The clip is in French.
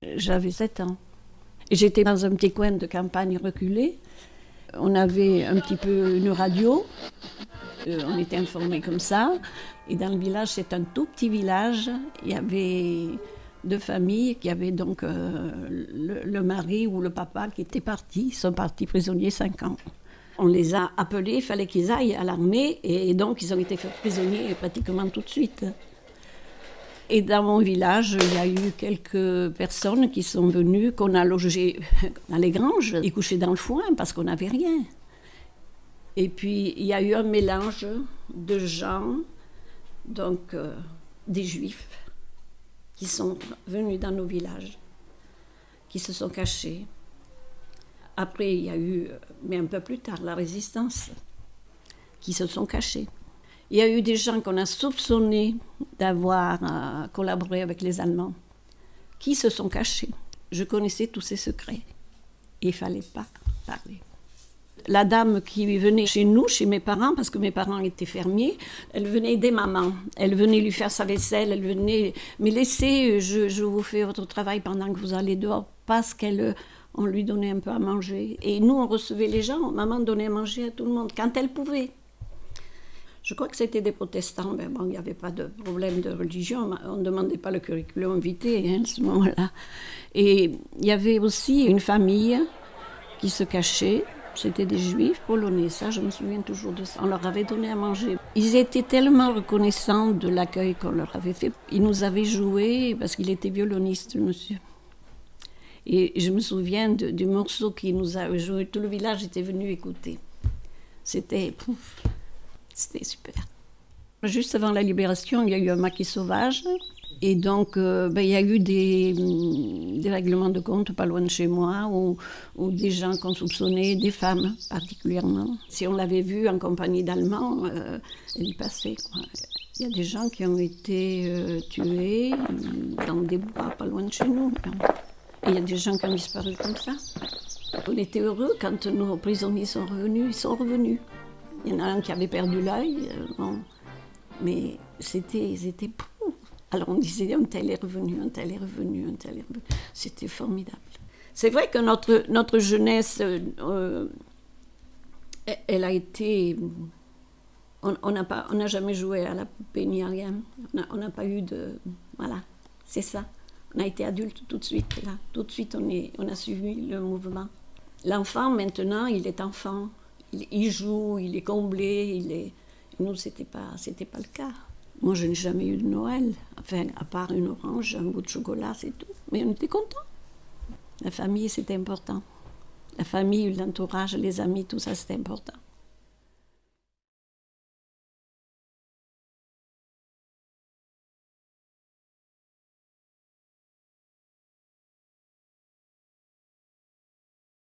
J'avais 7 ans. Et j'étais dans un petit coin de campagne reculé. On avait un petit peu une radio. On était informés comme ça. Et dans le village, c'est un tout petit village. Il y avait 2 familles qui avaient donc le mari ou le papa qui étaient partis. Ils sont partis prisonniers 5 ans. On les a appelés, il fallait qu'ils aillent à l'armée. Et donc, ils ont été faits prisonniers pratiquement tout de suite. Et dans mon village, il y a eu quelques personnes qui sont venues, qu'on a logées dans les granges. Ils couchaient dans le foin parce qu'on n'avait rien. Et puis, il y a eu un mélange de gens, donc des juifs, qui sont venus dans nos villages, qui se sont cachés. Après, il y a eu, mais un peu plus tard, la résistance, qui se sont cachés. Il y a eu des gens qu'on a soupçonnés d'avoir collaboré avec les Allemands, qui se sont cachés. Je connaissais tous ces secrets. Il ne fallait pas parler. La dame qui venait chez nous, chez mes parents, parce que mes parents étaient fermiers, elle venait aider maman. Elle venait lui faire sa vaisselle, elle venait... Mais laissez, je vous fais votre travail pendant que vous allez dehors, parce qu'on lui donnait un peu à manger. Et nous, on recevait les gens, maman donnait à manger à tout le monde, quand elle pouvait. Je crois que c'était des protestants, mais bon, il n'y avait pas de problème de religion, on ne demandait pas le curriculum vitae à ce moment-là. Et il y avait aussi une famille qui se cachait, c'était des juifs polonais, ça je me souviens toujours de ça. On leur avait donné à manger. Ils étaient tellement reconnaissants de l'accueil qu'on leur avait fait. Ils nous avaient joué, parce qu'il était violoniste, le monsieur. Et je me souviens du morceau qu'il nous a joué, tout le village était venu écouter. C'était super. Juste avant la libération, il y a eu un maquis sauvage. Et donc, il y a eu des règlements de compte pas loin de chez moi, ou des gens qu'on soupçonnait, des femmes particulièrement. Si on l'avait vue en compagnie d'Allemands, elle y passait, quoi. Il y a des gens qui ont été tués dans des bois pas loin de chez nous. Et il y a des gens qui ont disparu comme ça. On était heureux quand nos prisonniers sont revenus. Ils sont revenus. Il y en a un qui avait perdu l'œil, bon. Mais ils étaient poux. Alors on disait un tel est revenu, un tel est revenu, un tel est revenu. C'était formidable. C'est vrai que notre jeunesse, elle a été... On n'a jamais joué à la poupée ni à rien. On n'a pas eu de... Voilà, c'est ça. On a été adultes tout de suite, là. Tout de suite, on a suivi le mouvement. L'enfant, maintenant, il est enfant. Il joue, il est comblé, Nous, c'était pas le cas. Moi, je n'ai jamais eu de Noël. Enfin, à part une orange, un bout de chocolat, c'est tout. Mais on était contents. La famille, c'était important. La famille, l'entourage, les amis, tout ça, c'était important.